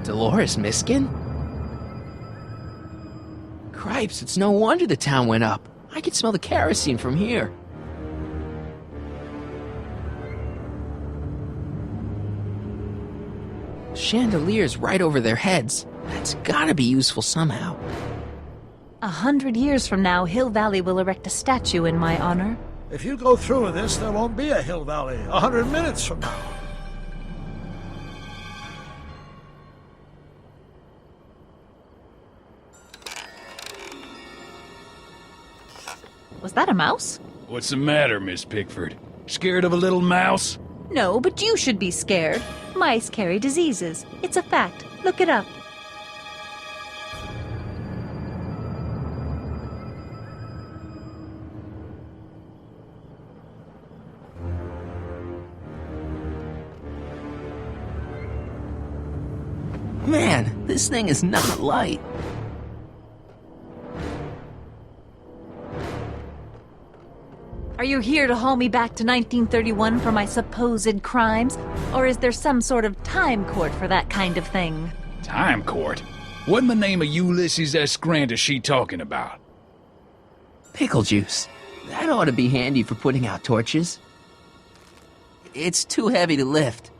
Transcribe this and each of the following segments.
Dolores Miskin? Cripes, it's no wonder the town went up. I could smell the kerosene from here. Chandelier's right over their heads. That's gotta be useful somehow. 100 years from now, Hill Valley will erect a statue in my honor. If you go through with this, there won't be a Hill Valley 100 minutes from now. Was that a mouse? What's the matter, Miss Pickford? Scared of a little mouse? No, but you should be scared. Mice carry diseases. It's a fact. Look it up. Man, this thing is not light. Are you here to haul me back to 1931 for my supposed crimes? Or is there some sort of time court for that kind of thing? Time court? What in the name of Ulysses S. Grant is she talking about? Pickle juice. That ought to be handy for putting out torches. It's too heavy to lift.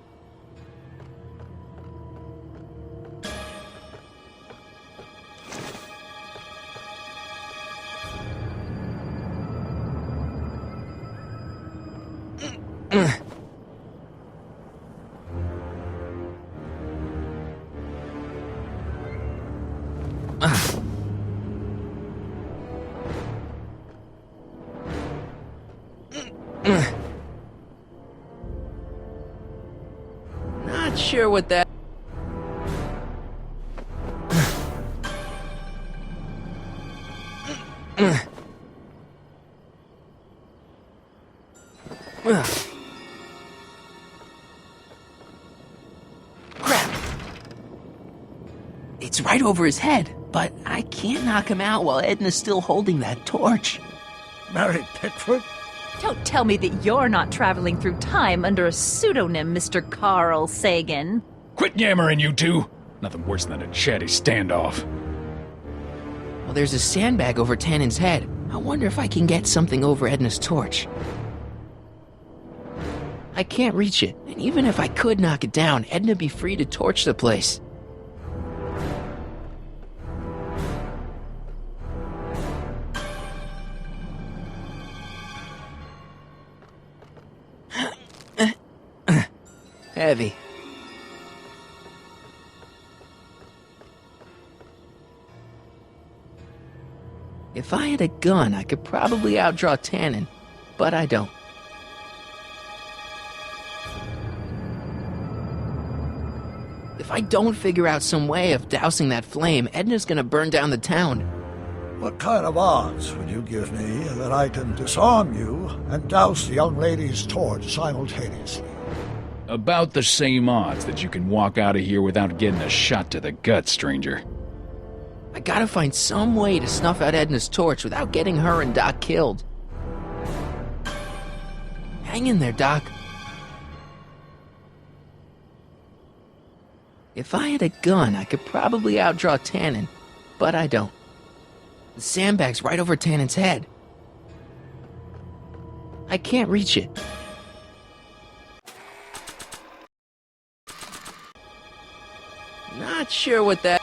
Not sure what that... Crap! It's right over his head, but I can't knock him out while Edna's still holding that torch. Mary Pickford? Don't tell me that you're not traveling through time under a pseudonym, Mr. Carl Sagan. Quit yammering, you two! Nothing worse than a chatty standoff. Well, there's a sandbag over Tannen's head. I wonder if I can get something over Edna's torch. I can't reach it, and even if I could knock it down, Edna'd be free to torch the place. Heavy. If I had a gun, I could probably outdraw Tannen, but I don't. If I don't figure out some way of dousing that flame, Edna's gonna burn down the town. What kind of odds would you give me that I can disarm you and douse the young lady's torch simultaneously? About the same odds that you can walk out of here without getting a shot to the gut, stranger. I gotta find some way to snuff out Edna's torch without getting her and Doc killed. Hang in there, Doc. If I had a gun, I could probably outdraw Tannen, but I don't. The sandbag's right over Tannen's head. I can't reach it. Not sure what that...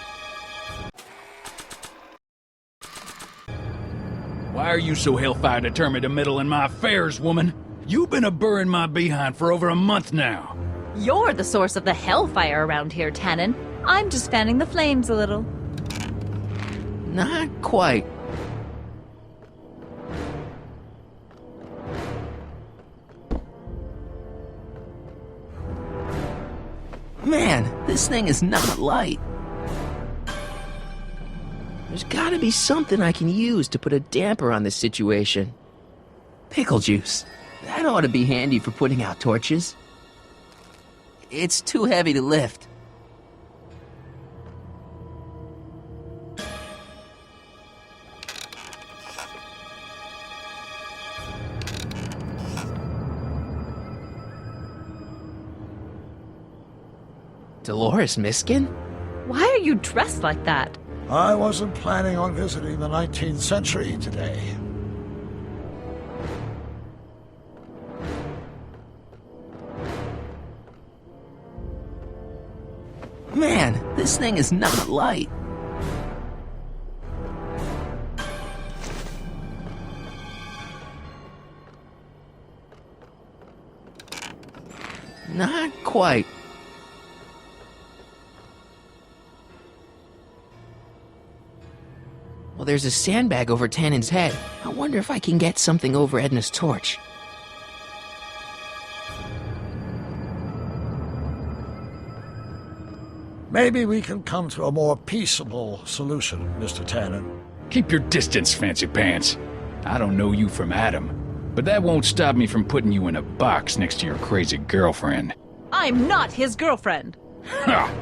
Why are you so hellfire determined to meddle in my affairs, woman? You've been a-burring my behind for over a month now. You're the source of the hellfire around here, Tannen. I'm just fanning the flames a little. Not quite. Man, this thing is not light. There's gotta be something I can use to put a damper on this situation. Pickle juice. That ought to be handy for putting out torches. It's too heavy to lift. Dolores Miskin? Why are you dressed like that? I wasn't planning on visiting the 19th century today. Man, this thing is not light. Not quite. Well, there's a sandbag over Tannen's head. I wonder if I can get something over Edna's torch. Maybe we can come to a more peaceable solution, Mr. Tannen. Keep your distance, fancy pants. I don't know you from Adam, but that won't stop me from putting you in a box next to your crazy girlfriend. I'm not his girlfriend. Ha!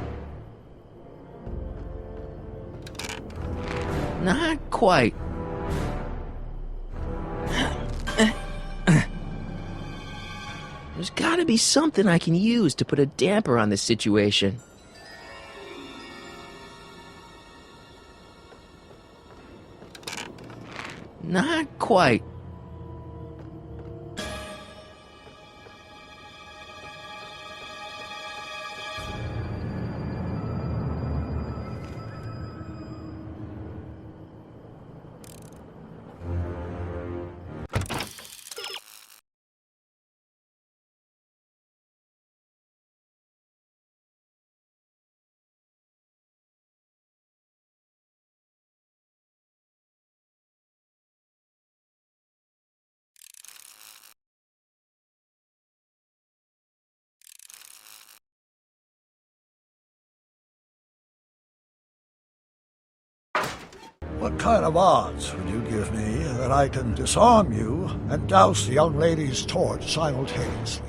Not quite. There's gotta be something I can use to put a damper on this situation. Not quite. What kind of odds would you give me that I can disarm you and douse the young lady's torch simultaneously?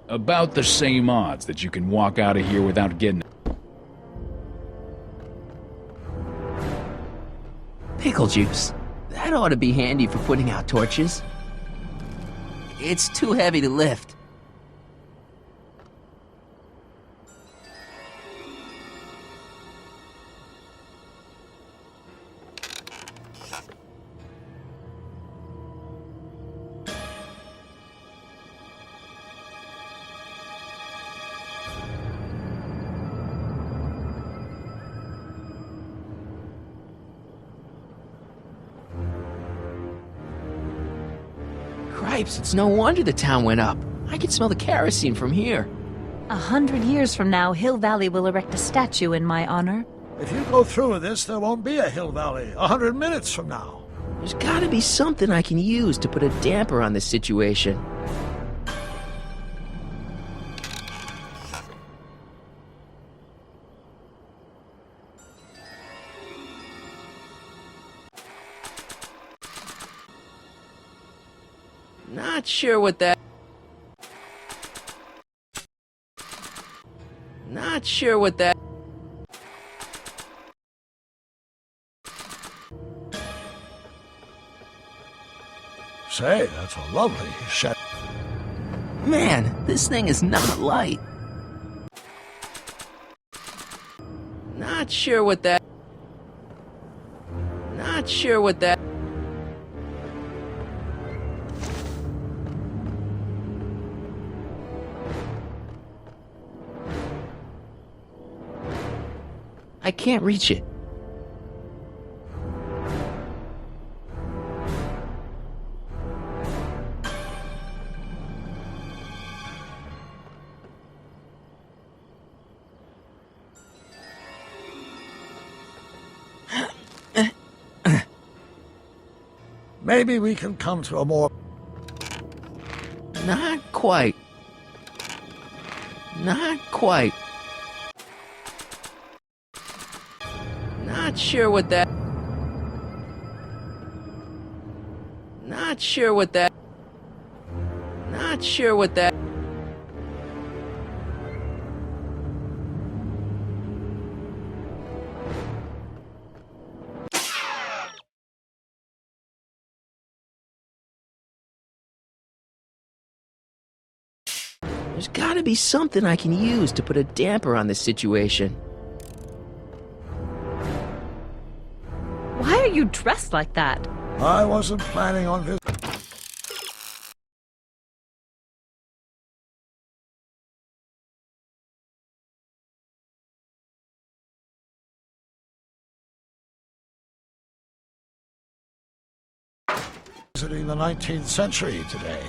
About the same odds that you can walk out of here without getting... Pickle juice. That ought to be handy for putting out torches. It's too heavy to lift. Cripes, it's no wonder the town went up. I can smell the kerosene from here. 100 years from now, Hill Valley will erect a statue in my honor. If you go through with this, there won't be a Hill Valley 100 minutes from now. There's gotta be something I can use to put a damper on this situation. Not sure what that... Not sure what that... Say, that's a lovely shed. Man, this thing is not light. Not sure what that... Not sure what that... I can't reach it. Maybe we can come to a more... Not quite. Not quite. Not sure what that... Not sure what that... Not sure what that... There's gotta be something I can use to put a damper on this situation. you dressed like that? I wasn't planning on visiting the 19th century today.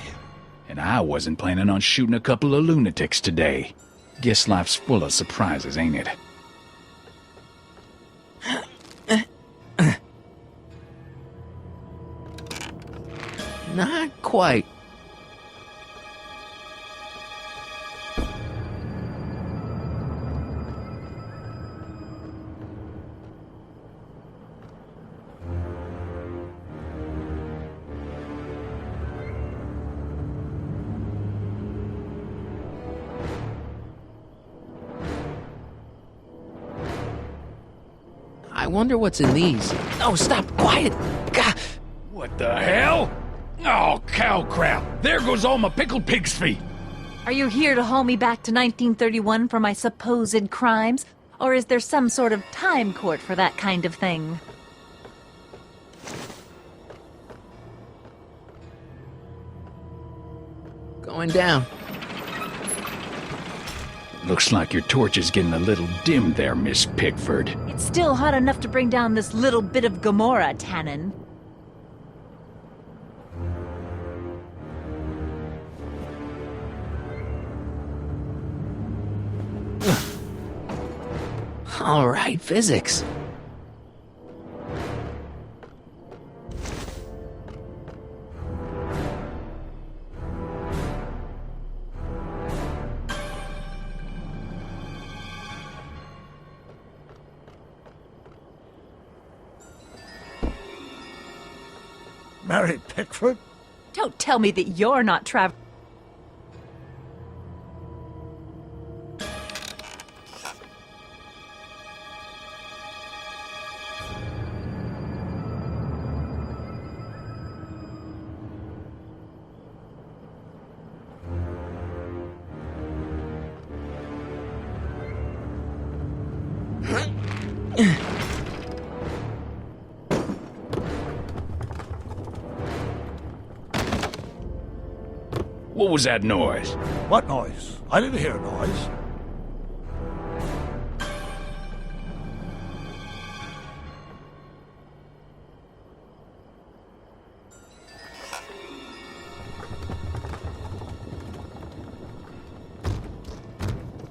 And I wasn't planning on shooting a couple of lunatics today. Guess life's full of surprises, ain't it? Not quite. I wonder what's in these. Oh, stop! Quiet! Gah! What the hell? Oh, cow crap! There goes all my pickled pig's feet! Are you here to haul me back to 1931 for my supposed crimes? Or is there some sort of time court for that kind of thing? Going down. Looks like your torch is getting a little dim there, Miss Pickford. It's still hot enough to bring down this little bit of Gomorrah, Tannen. All right, physics. Mary Pickford? Don't tell me that you're not traveling. What was that noise? What noise? I didn't hear a noise.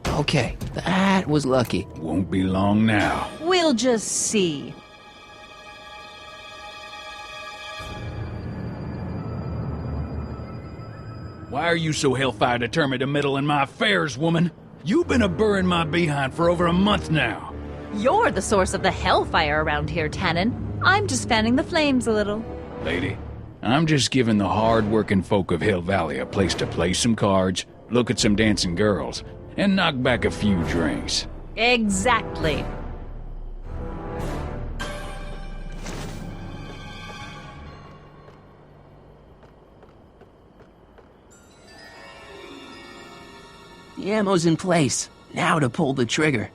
Okay, that was lucky. Won't be long now. We'll just see. Why are you so hellfire determined to meddle in my affairs, woman? You've been a-burring my behind for over a month now. You're the source of the hellfire around here, Tannen. I'm just fanning the flames a little. Lady, I'm just giving the hard-working folk of Hill Valley a place to play some cards, look at some dancing girls, and knock back a few drinks. Exactly. The ammo's in place. Now to pull the trigger.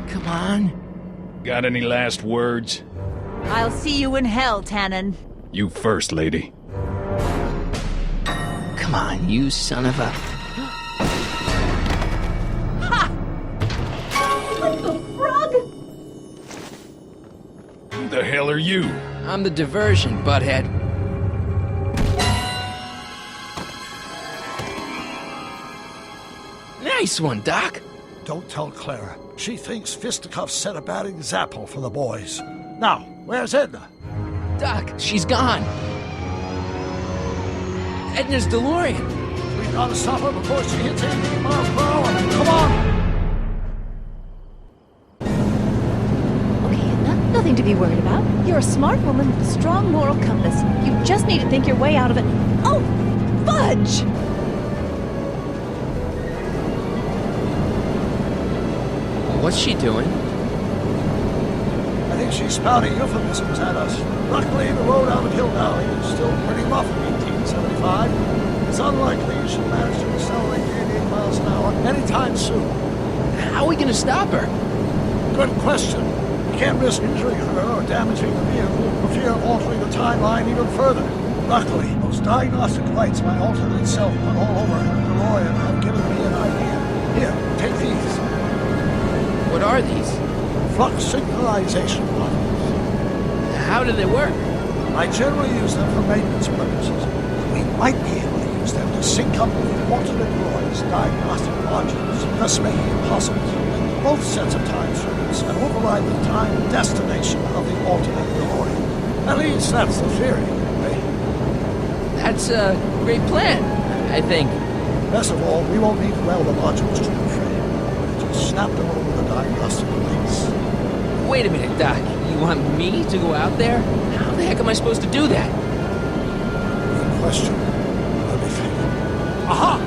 Come on. Got any last words? I'll see you in hell, Tannen. You first, lady. Come on, you son of a... Ha! What the frog? Who the hell are you? I'm the diversion, butthead. Nice one, Doc. Don't tell Clara. She thinks fisticuffs set a bad example for the boys. Now, where's Edna? Doc, she's gone. Edna's DeLorean. We gotta stop her before she hits 80 miles per hour. Come on! Okay, Edna, nothing to be worried about. You're a smart woman with a strong moral compass. You just need to think your way out of it. Oh, fudge! What's she doing? I think she's spouting euphemisms at us. Luckily, the road out of Hill Valley is still pretty rough in 1875. It's unlikely she'll manage to accelerate to 88 miles an hour anytime soon. How are we gonna stop her? Good question. We can't risk injuring her or damaging the vehicle for fear of altering the timeline even further. Luckily, those diagnostic lights my alternate self put all over her DeLorean have given me an idea. Here, take these. What are these? Flux synchronization modules. How do they work? I generally use them for maintenance purposes. We might be able to use them to sync up with the alternate droid's diagnostic modules, thus making it possible to link both sets of time circuits and override the time destination of the alternate DeLorean. At least that's the theory, anyway. That's a great plan, I think. Best of all, we won't need to weld the modules to the frame. We'll just snap them over the diagnostic lights. Wait a minute, Doc. You want me to go out there? How the heck am I supposed to do that? Good question. Let me think. Aha!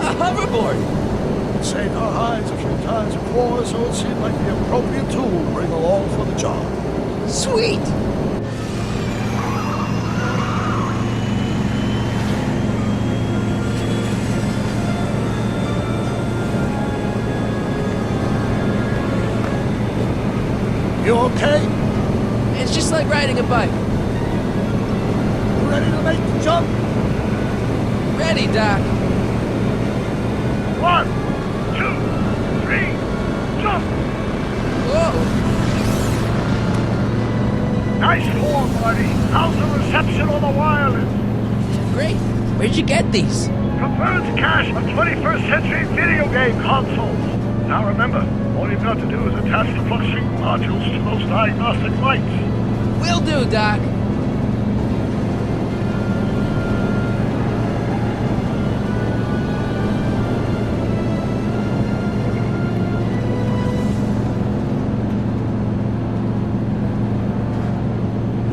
A hoverboard! Saved our hides a few times before, so it seemed like the appropriate tool to bring along for the job. Sweet! You okay? It's just like riding a bike. You ready to make the jump? Ready, Doc. 1, 2, 3, jump! Whoa! Nice form, Marty. How's the reception on the wireless? Great. Where'd you get these? From Bird's cache of 21st century video game consoles. Now remember, all you've got to do is attach the flux sync modules to those diagnostic lights. Will do, Doc.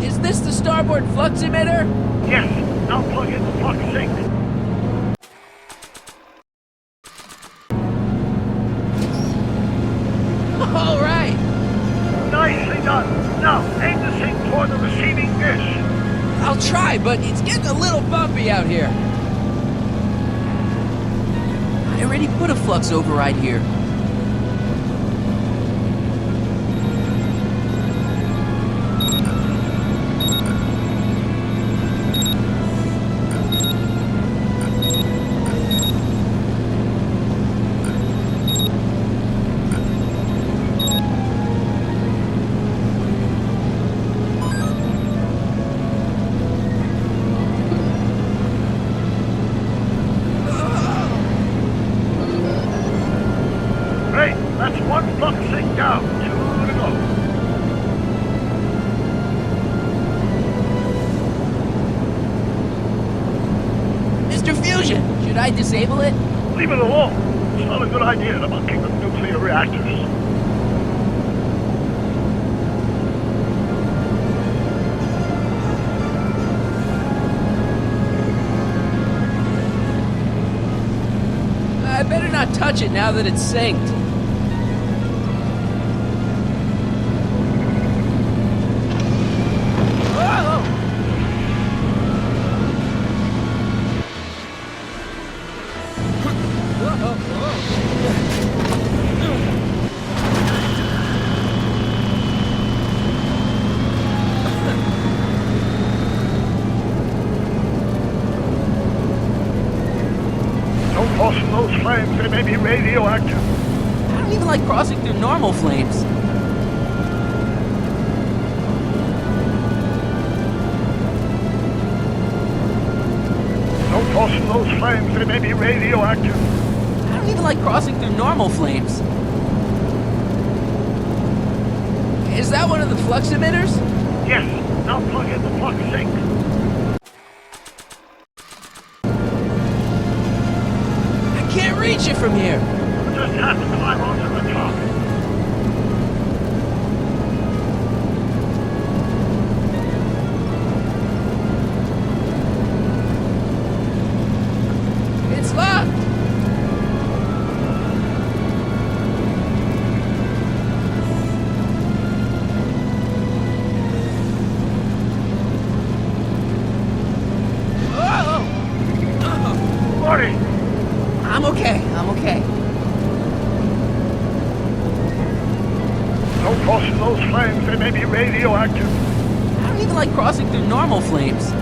Is this the starboard flux emitter? Yes, now plug in the flux sync. All right. Nicely done. Now, aim the sync toward the receiving dish. I'll try, but it's getting a little bumpy out here. I already put a flux override here. Great, that's one flux sync down. 2 to go. Mr. Fusion, should I disable it? Leave it alone. It's not a good idea to mucking with nuclear reactors. I better not touch it now that it's synced. Whoa! Don't toss from those flames. They may be radioactive. I don't even like crossing through normal flames. Don't toss from those flames. They may be radioactive. I don't even like crossing through normal flames. Is that one of the flux emitters? Yes, now plug in the flux sync. I can't reach it from here. You just have to climb onto the top. It's locked. Whoa! Marty, I'm okay. crossing those flames, they may be radioactive. I don't even like crossing through normal flames.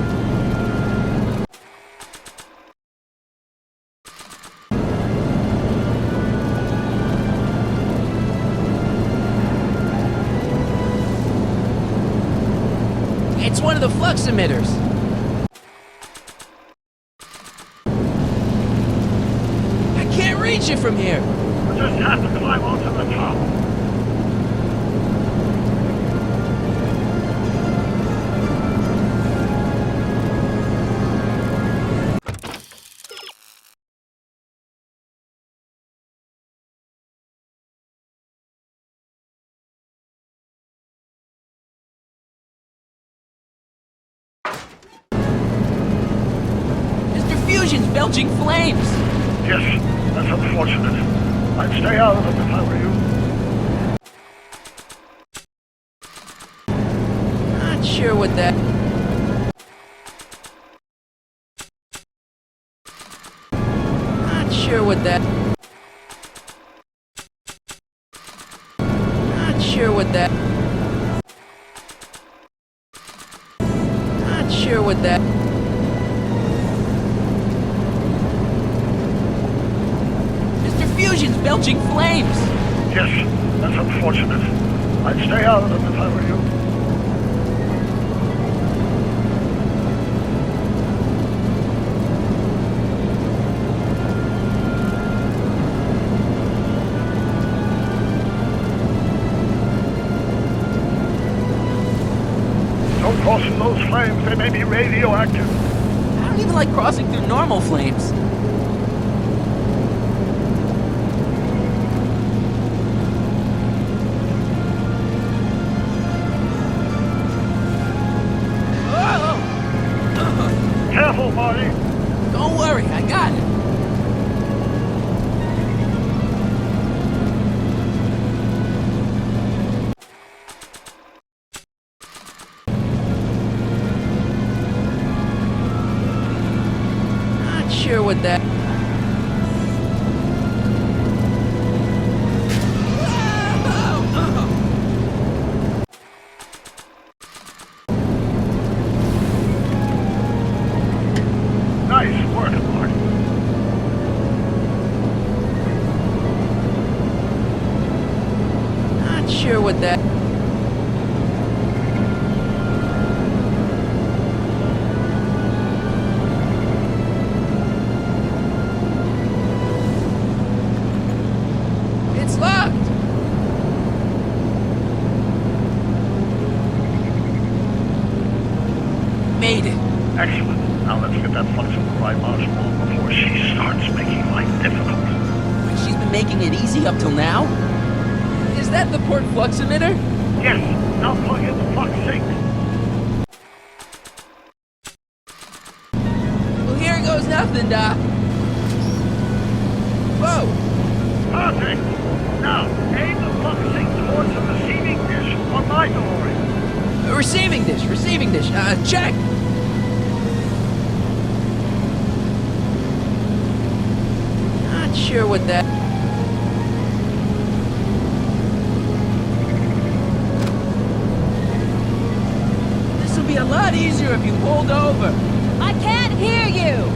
It's one of the flux emitters. I can't reach it from here. I just have to climb onto the top. Mr. Fusion's belching flames. Yes, that's unfortunate. I'd stay out of it if I were you. Not sure what that... Not sure what that... Not sure what that... Not sure what that... Mr. Fusion's belching flames! Yes, that's unfortunate. I'd stay out of it if I were you. Don't cross in those flames, they may be radioactive. I don't even like crossing through normal flames. Careful, Marty. Don't worry, I got it. Not sure what that... Nice work, Marty. Not sure what that... It's locked! Made it. Excellent. Now let's get that flux on the right marshmallow before she starts making life difficult. Like she's been making it easy up till now? Is that the port flux emitter? Yes, now plug in the flux sink. Well, here goes nothing, Doc. Whoa! Perfect. Now, aim the flux sink towards the receiving dish on my DeLorean. Receiving dish, check! Not sure what that... This'll be a lot easier if you pulled over. I can't hear you!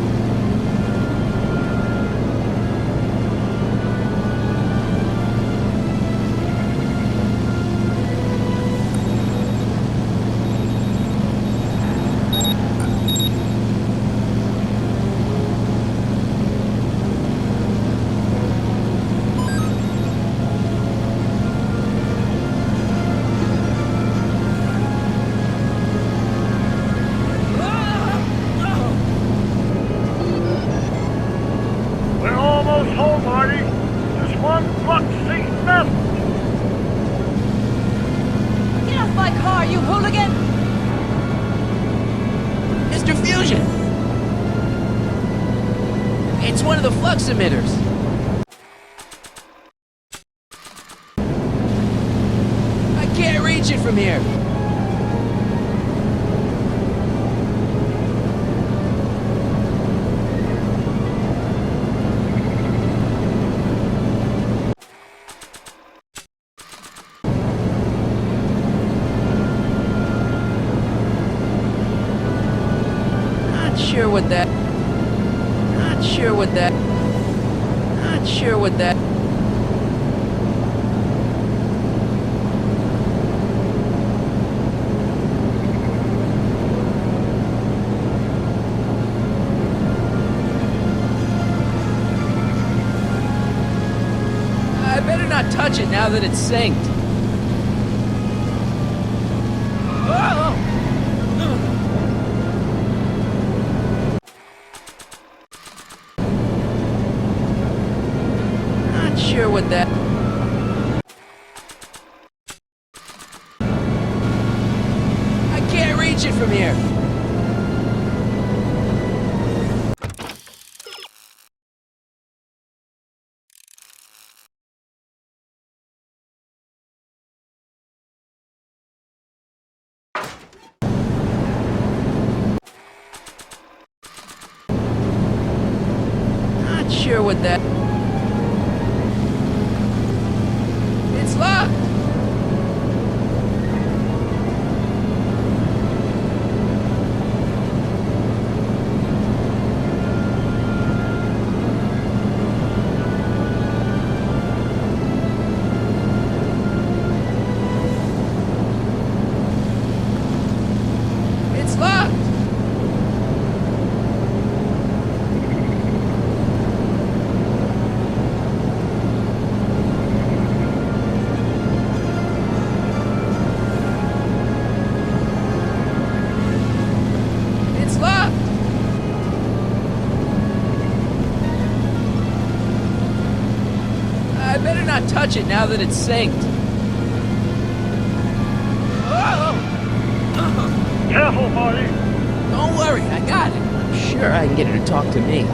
We're almost home, Marty. Just one flux sink left. Get off my car, you hooligan! Mr. Fusion! It's one of the flux emitters. I can't reach it from here. sure what that... Not sure what that... Not sure what that... I better not touch it now that it's synced. Oh! Not sure what that... I can't reach it from here. Not sure what that... It's locked! It's locked! It's locked! I better not touch it now that it's synced. Oh! Careful, Marty. Don't worry, I got it. I'm sure I can get her to talk to me.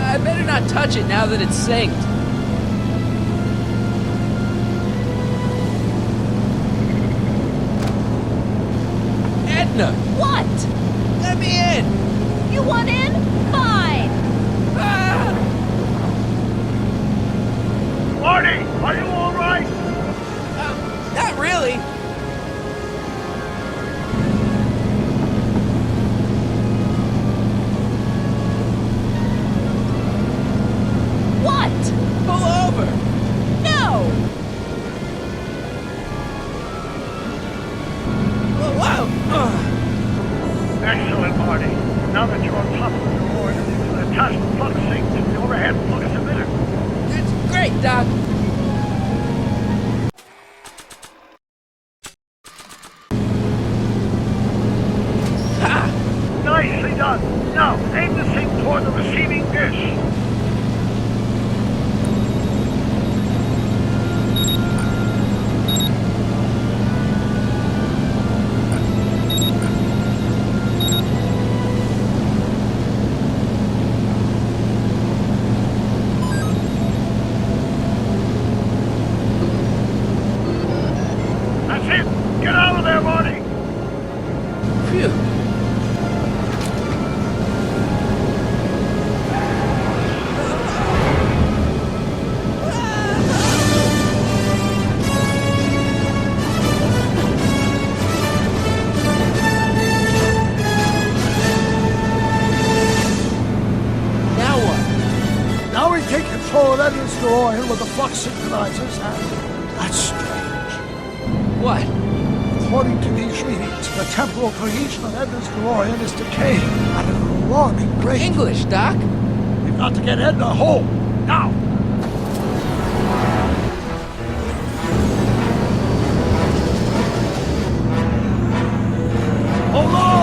I better not touch it now that it's synced. Edna, What? let me in! You want in? Fine. Ah! Marty, are you all right? Not really. What? Pull over. No. Whoa! Excellent, Marty. Now that you're on top of the DeLorean, you can attach the plug sync to the overhead flux emitter. It's great, Doc. Ha! Nicely done. Now, aim the sync toward the receiving dish. That's it. Get out of there, Marty. Phew. Now what? Now we take control of Edna's DeLorean with the flux synchronizers, and that's strange. What? According to these readings, the temporal cohesion of Edna's DeLorean is decaying at an alarming rate. English, Doc. We've got to get Edna home, now! Hold on!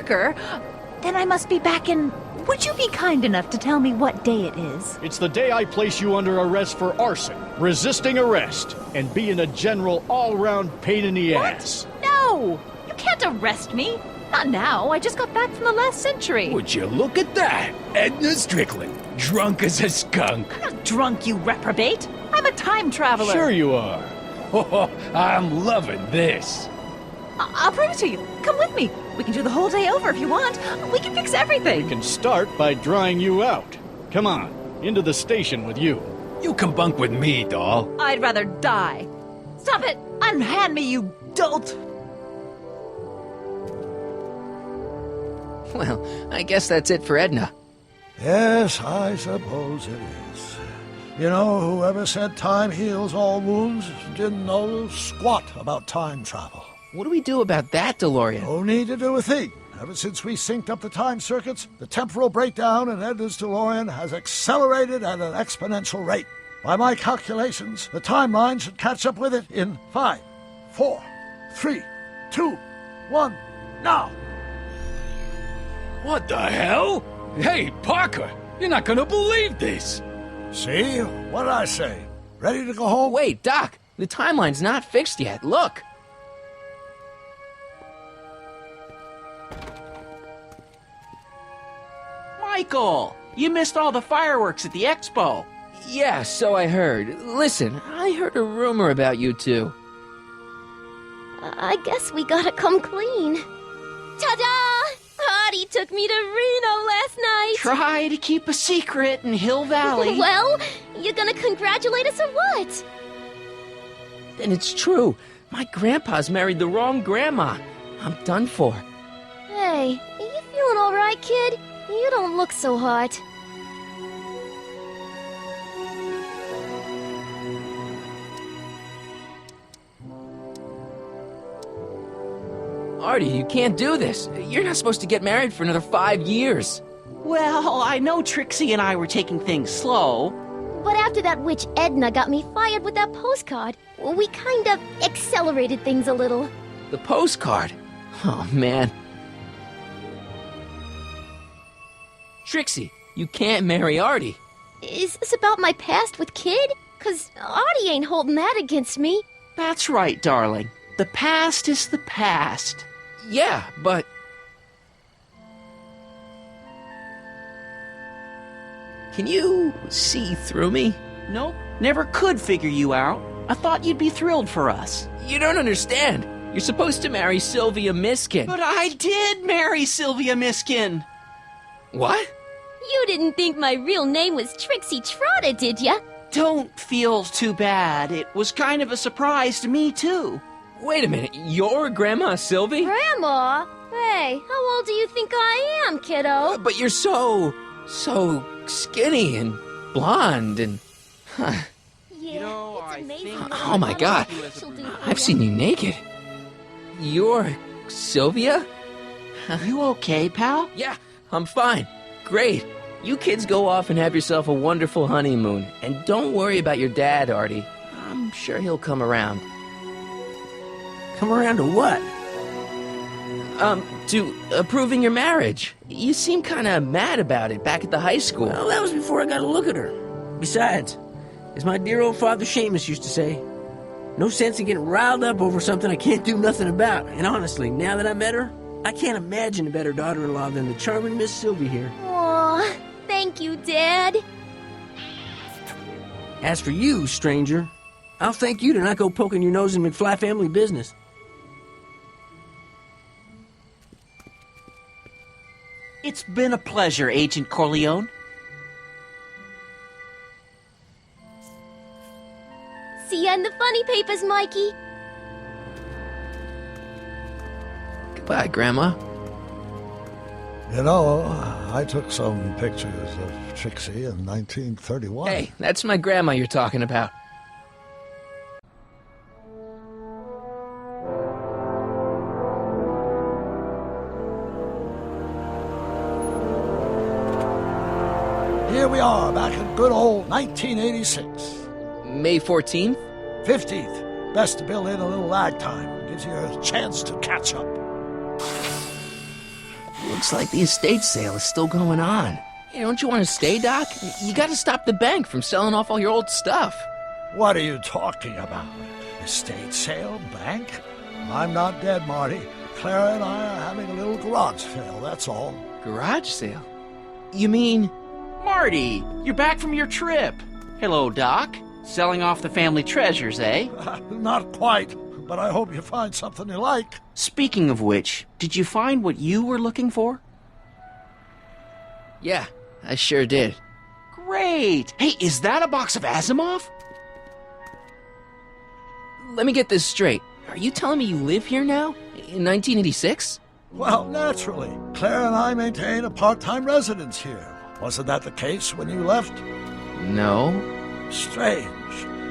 darker, then I must be back in... Would you be kind enough to tell me what day it is? It's the day I place you under arrest for arson, resisting arrest, and being a general all-round pain in the ass. No! You can't arrest me. Not now. I just got back from the last century. Would you look at that? Edna Strickland, drunk as a skunk. I'm not drunk, you reprobate. I'm a time traveler. Sure you are. Oh, I'm loving this. I'll prove it to you. Come with me. We can do the whole day over if you want. We can fix everything. We can start by drying you out. Come on, into the station with you. You can bunk with me, doll. I'd rather die. Stop it! Unhand me, you dolt! Well, I guess that's it for Edna. Yes, I suppose it is. You know, whoever said time heals all wounds didn't know squat about time travel. What do we do about that, DeLorean? No need to do a thing. Ever since we synced up the time circuits, the temporal breakdown in Edna's DeLorean has accelerated at an exponential rate. By my calculations, the timeline should catch up with it in 5, 4, 3, 2, 1, now! What the hell? Hey, Parker, you're not gonna believe this. See? What did I say? Ready to go home? Wait, Doc, the timeline's not fixed yet. Look. Michael, you missed all the fireworks at the expo. Yeah, so I heard. Listen, I heard a rumor about you two. I guess we gotta come clean. Ta-da! Artie took me to Reno last night. Try to keep a secret in Hill Valley. Well, you gonna congratulate us or what? Then it's true. My grandpa's married the wrong grandma. I'm done for. Hey, you feeling all right, kid? You don't look so hot. Artie, you can't do this. You're not supposed to get married for another 5 years. Well, I know Trixie and I were taking things slow. But after that witch Edna got me fired with that postcard, we kind of accelerated things a little. The postcard? Oh, man. Trixie, you can't marry Artie. Is this about my past with Kid? 'Cause Artie ain't holding that against me. That's right, darling. The past is the past. Yeah, but... Can you see through me? Nope, never could figure you out. I thought you'd be thrilled for us. You don't understand. You're supposed to marry Sylvia Miskin. But I did marry Sylvia Miskin. What? You didn't think my real name was Trixie Trotter, did ya? Don't feel too bad. It was kind of a surprise to me, too. Wait a minute, you're Grandma Sylvie? Grandma? Hey, how old do you think I am, kiddo? But you're so skinny and blonde and... Huh. Yeah, You know, it's I amazing think- what Oh my one God. she'll do for I've ya. seen you naked. You're Sylvia? You okay, pal? Yeah, I'm fine. Great. You kids go off and have yourself a wonderful honeymoon. And don't worry about your dad, Artie. I'm sure he'll come around. Come around to what? To approving your marriage. You seem kind of mad about it back at the high school. Well, that was before I got a look at her. Besides, as my dear old father Seamus used to say, no sense in getting riled up over something I can't do nothing about. And honestly, now that I met her, I can't imagine a better daughter-in-law than the charming Miss Sylvie here. Aw, thank you, Dad. As for you, stranger, I'll thank you to not go poking your nose in McFly family business. It's been a pleasure, Agent Corleone. See ya in the funny papers, Mikey. Goodbye, Grandma. You know, I took some pictures of Trixie in 1931. Hey, that's my grandma you're talking about. Here we are, back in good old 1986. May 14th? 15th. Best to build in a little lag time. Gives you a chance to catch up. Looks like the estate sale is still going on. Hey, don't you want to stay, Doc? You gotta stop the bank from selling off all your old stuff. What are you talking about? Estate sale? Bank? I'm not dead, Marty. Clara and I are having a little garage sale, that's all. Garage sale? You mean... Marty, you're back from your trip. Hello, Doc. Selling off the family treasures, eh? Not quite, but I hope you find something you like. Speaking of which, did you find what you were looking for? Yeah, I sure did. Great! Hey, is that a box of Asimov? Let me get this straight. Are you telling me you live here now? In 1986? Well, naturally. Claire and I maintain a part-time residence here. Wasn't that the case when you left? No. Strange.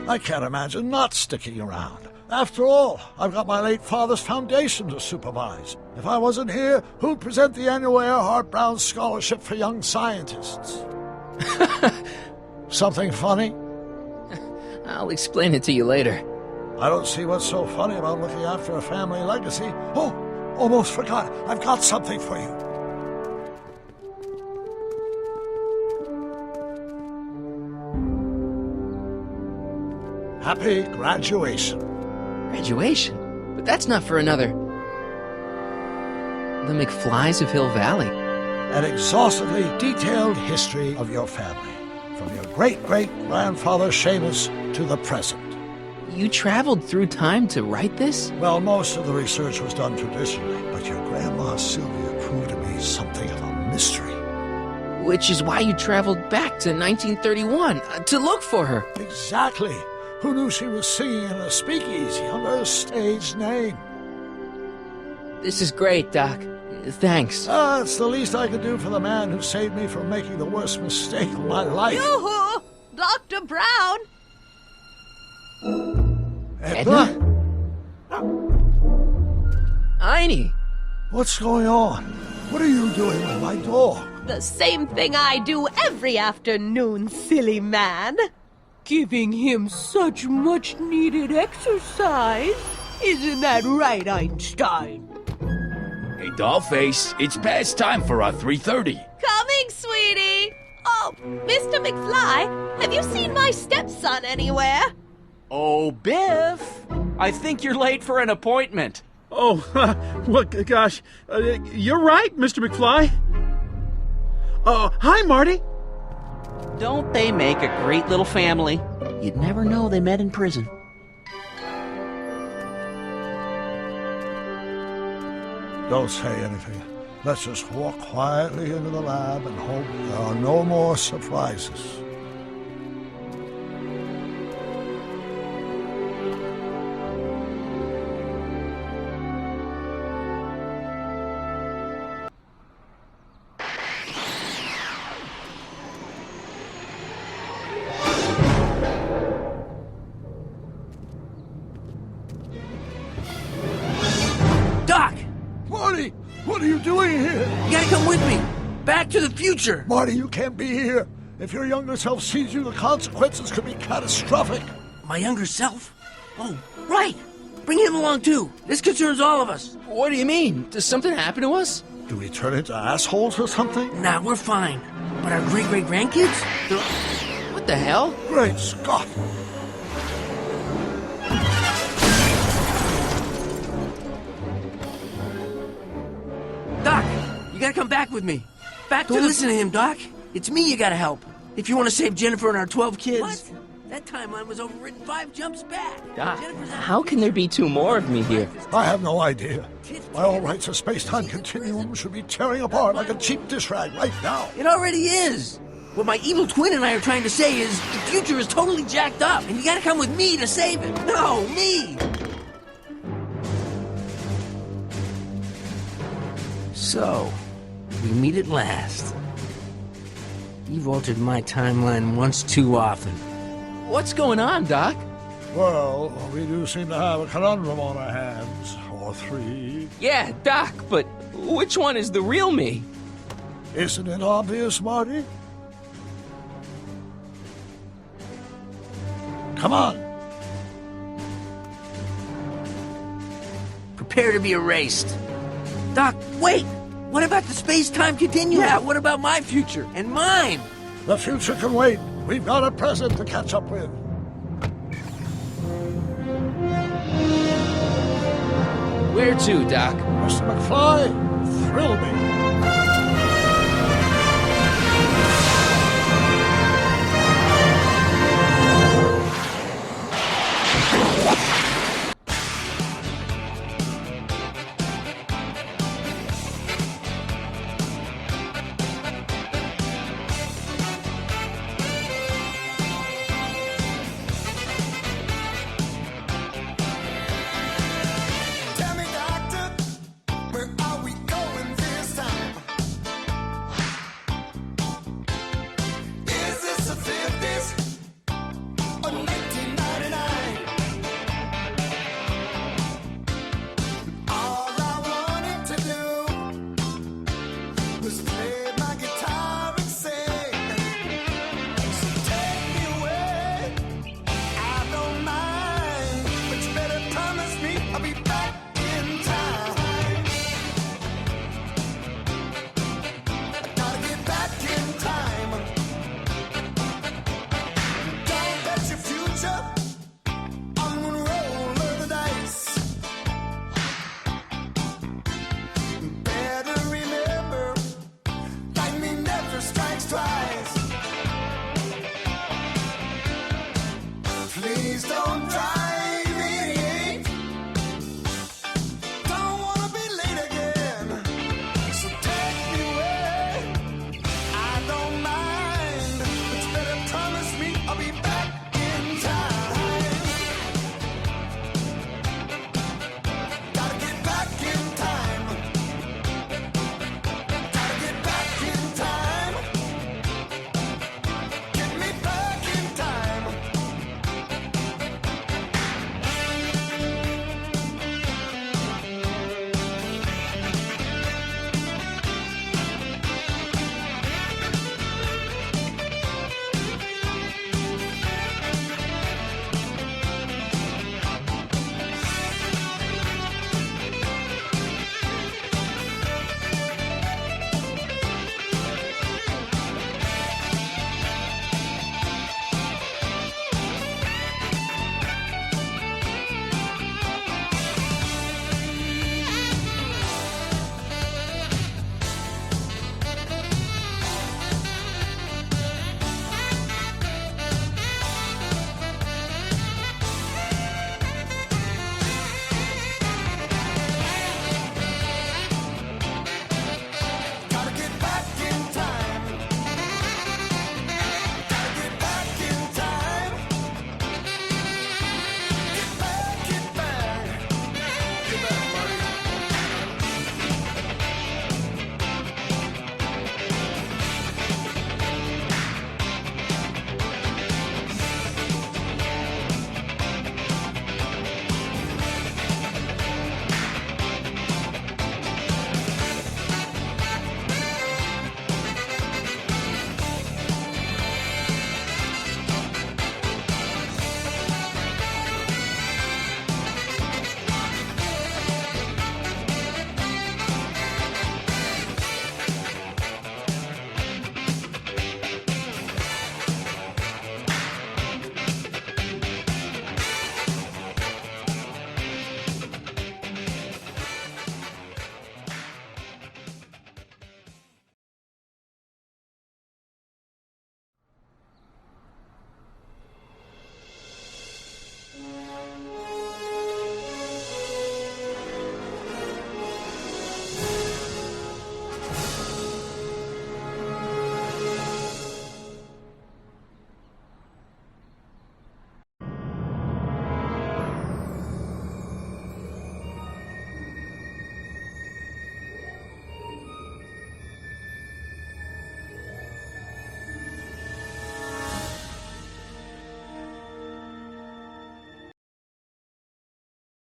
I can't imagine not sticking around. After all, I've got my late father's foundation to supervise. If I wasn't here, who'd present the annual Earhart Brown Scholarship for Young Scientists? Something funny? I'll explain it to you later. I don't see what's so funny about looking after a family legacy. Oh, almost forgot. I've got something for you. Happy graduation. Graduation? But that's not for another... The McFlys of Hill Valley. An exhaustively detailed history of your family, from your great-great-grandfather Seamus to the present. You traveled through time to write this? Well, most of the research was done traditionally, but your grandma Sylvia proved to be something of a mystery. Which is why you traveled back to 1931, to look for her. Exactly. Who knew she was singing in a speakeasy under a stage name? This is great, Doc. Thanks. It's the least I could do for the man who saved me from making the worst mistake of my life. Yoo-hoo! Dr. Brown! Edna? Einie! What's going on? What are you doing with my dog? The same thing I do every afternoon, silly man. Giving him such much-needed exercise. Isn't that right, Einstein? Hey, Dollface, it's past time for our 3:30. Coming, sweetie! Oh, Mr. McFly, have you seen my stepson anywhere? Oh, Biff! I think you're late for an appointment. Oh, well, gosh. You're right, Mr. McFly. Hi, Marty. Don't they make a great little family? You'd never know they met in prison. Don't say anything. Let's just walk quietly into the lab and hope there are no more surprises. Doc! Marty, what are you doing here? You gotta come with me! Back to the future! Marty, you can't be here. If your younger self sees you, the consequences could be catastrophic. My younger self? Oh, right! Bring him along too. This concerns all of us. What do you mean? Does something happen to us? Do we turn into assholes or something? Nah, we're fine. But our great-great-grandkids? What the hell? Great Scott! Doc, you gotta come back with me. Don't listen to him, Doc. It's me you gotta help. If you want to save Jennifer and our 12 kids. What? That timeline was overwritten 5 jumps back. Doc, how can there be 2 more of me here? I have no idea. By all rights, a space-time continuum should be tearing apart like a cheap dish rag right now. It already is. What my evil twin and I are trying to say is the future is totally jacked up, and you gotta come with me to save it. No, me! So, we meet at last. You've altered my timeline once too often. What's going on, Doc? Well, we do seem to have a conundrum on our hands. Or 3. Yeah, Doc, but which one is the real me? Isn't it obvious, Marty? Come on. Prepare to be erased. Doc, wait! What about the space-time continuum? Yeah, what about my future? And mine? The future can wait. We've got a present to catch up with. Where to, Doc? Mr. McFly, thrill me.